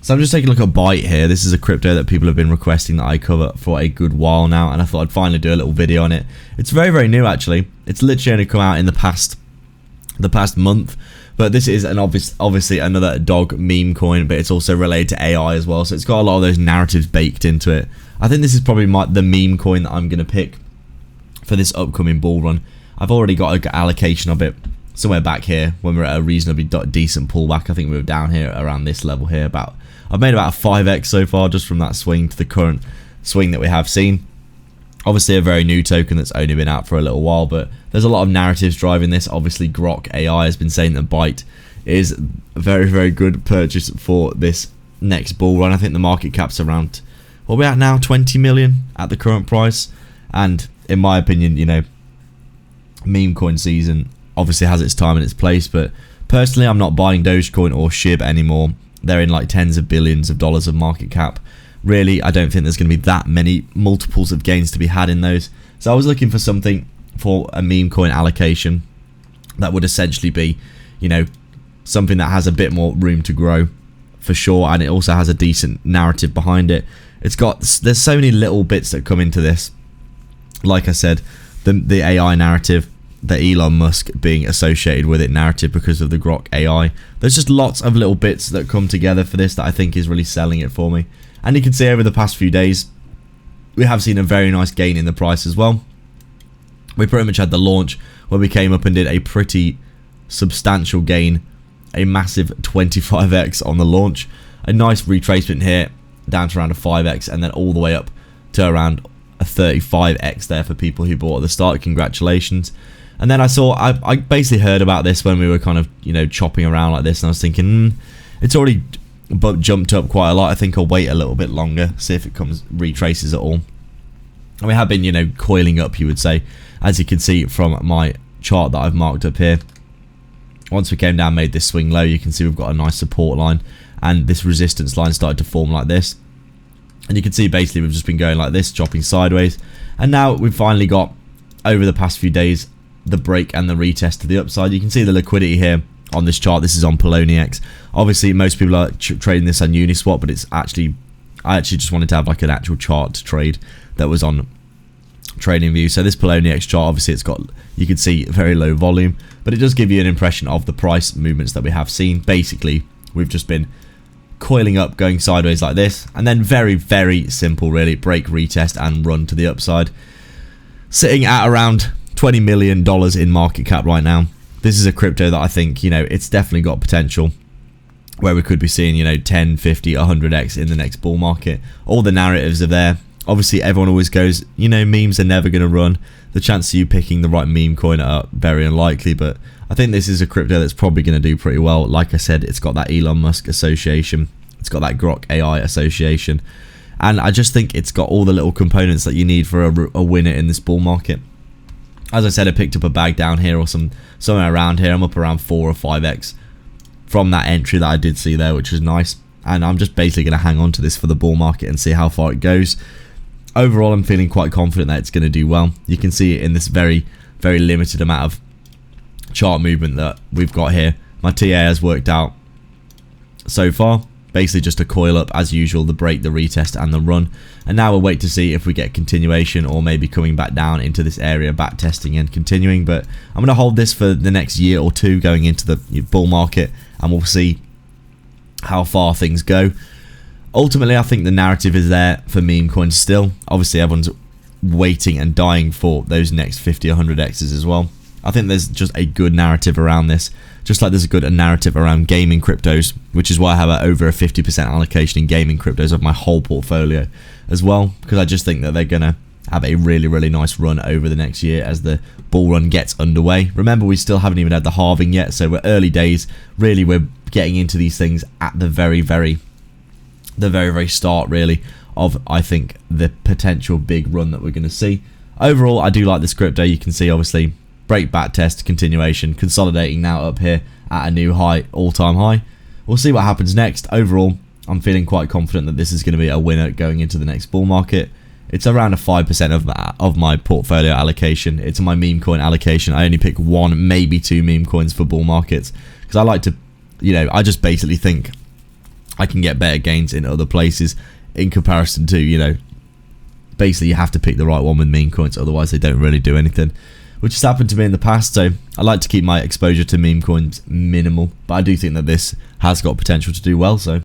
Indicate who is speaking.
Speaker 1: So I'm just taking a look at Byte here. This is a crypto that people have been requesting that I cover for a good while now, and I thought I'd finally do a little video on it. It's very, very new actually. It's literally only come out in the past month, but this is an obviously another dog meme coin, but it's also related to AI as well, so it's got a lot of those narratives baked into it. I think this is probably the meme coin that I'm going to pick for this upcoming bull run. I've already got an allocation of it somewhere back here when we're at a reasonably decent pullback. I think we were down here around this level here. I've made about a 5x so far just from that swing to the current swing that we have seen. Obviously a very new token that's only been out for a little while, but there's a lot of narratives driving this. Obviously Grok AI has been saying that Byte is a very, very good purchase for this next bull run. I think the market cap's around, what are we at now, 20 million at the current price. And in my opinion, you know, meme coin season obviously has its time and its place, but personally I'm not buying Dogecoin or SHIB anymore. They're in like tens of billions of dollars of market cap. Really, I don't think there's going to be that many multiples of gains to be had in those. So I was looking for something for a meme coin allocation that would essentially be, you know, something that has a bit more room to grow for sure, and it also has a decent narrative behind it. There's so many little bits that come into this. Like I said, the AI narrative, the Elon Musk being associated with it narrative because of the Grok AI. There's just lots of little bits that come together for this that I think is really selling it for me. And you can see over the past few days, we have seen a very nice gain in the price as well. We pretty much had the launch where we came up and did a pretty substantial gain, a massive 25x on the launch. A nice retracement here down to around a 5x, and then all the way up to around a 35x there for people who bought at the start. Congratulations. And then I basically heard about this when we were kind of, you know, chopping around like this, and I was thinking, it's already jumped up quite a lot. I think I'll wait a little bit longer, see if it retraces at all. And we have been, you know, coiling up, you would say, as you can see from my chart that I've marked up here. Once we came down, made this swing low, you can see we've got a nice support line, and this resistance line started to form like this. And you can see basically we've just been going like this, chopping sideways, and now we've finally got, over the past few days, the break and the retest to the upside. You can see the liquidity here on this chart. This is on Poloniex. Obviously most people are trading this on Uniswap, but it's actually, I actually just wanted to have like an actual chart to trade that was on TradingView. So this Poloniex chart, obviously it's got, you can see very low volume, but it does give you an impression of the price movements that we have seen. Basically we've just been coiling up, going sideways like this, and then very, very simple really, break, retest and run to the upside, sitting at around $20 million in market cap right now. This is a crypto that I think, you know, it's definitely got potential where we could be seeing, you know, 10, 50, 100x in the next bull market. All the narratives are there. Obviously everyone always goes, you know, memes are never going to run. The chance of you picking the right meme coin are very unlikely, but I think this is a crypto that's probably going to do pretty well. Like I said, it's got that Elon Musk association, it's got that Grok AI association, and I just think it's got all the little components that you need for a winner in this bull market. As I said, I picked up a bag down here or somewhere around here. I'm up around 4 or 5x from that entry that I did see there, which is nice. And I'm just basically going to hang on to this for the bull market and see how far it goes. Overall, I'm feeling quite confident that it's going to do well. You can see it in this very, very limited amount of chart movement that we've got here. My TA has worked out so far. Basically just a coil up as usual, the break, the retest and the run. And now we'll wait to see if we get continuation or maybe coming back down into this area, back testing and continuing. But I'm going to hold this for the next year or two going into the bull market, and we'll see how far things go. Ultimately, I think the narrative is there for meme coins still. Obviously, everyone's waiting and dying for those next 50 or 100x's as well. I think there's just a good narrative around this, just like there's a good narrative around gaming cryptos, which is why I have over a 50% allocation in gaming cryptos of my whole portfolio as well, because I just think that they're going to have a really, really nice run over the next year as the bull run gets underway. Remember, we still haven't even had the halving yet, so we're early days. Really, we're getting into these things at the very, very start, really, of, I think, the potential big run that we're going to see. Overall, I do like this crypto. You can see, obviously, break, back test, continuation, consolidating now up here at a new high, all-time high. We'll see what happens next. Overall, I'm feeling quite confident that this is going to be a winner going into the next bull market. It's around a 5% of my portfolio allocation. It's my meme coin allocation. I only pick 1, maybe 2 meme coins for bull markets because I like to, you know, I just basically think I can get better gains in other places in comparison to, you know, basically you have to pick the right one with meme coins, otherwise they don't really do anything, which has happened to me in the past. So I like to keep my exposure to meme coins minimal, but I do think that this has got potential to do well. So